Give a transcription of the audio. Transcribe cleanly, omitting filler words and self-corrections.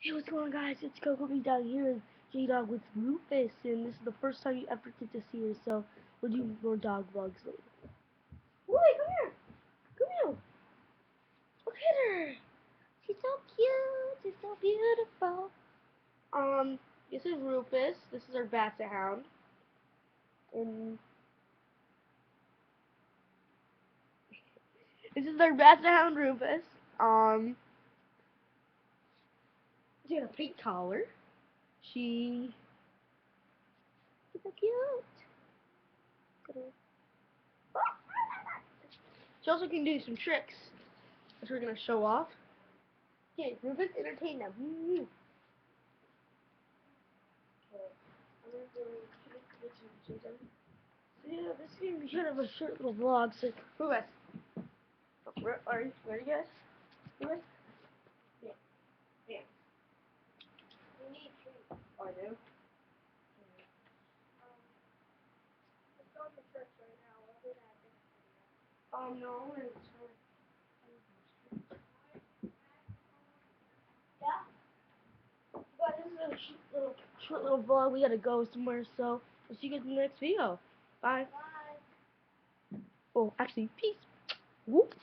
Hey, what's going on, guys? It's Coco B Dog here, J-Dog with ROOFis, and this is the first time you ever get to see her, so we'll do more dog vlogs later. Wait, come here! Come here! Look at her! She's so cute! She's so beautiful! This is ROOFis. This is our Basset Hound. And this is our Basset Hound ROOFis. She got a pink collar. She's so cute! She also can do some tricks, which we're gonna show off. Okay, ROOFis, entertain them. So yeah, this is gonna be kind of a short little vlog. So, ROOFis, are you ready, guys? ROOFis? Yeah, yeah. We need treats. Oh, I do. Let's go to church right now. We'll do that next video. No, it's yeah. But this is a short little vlog. We gotta go somewhere, so we'll see you guys in the next video. Bye. Bye. Oh, actually, peace. Whoop.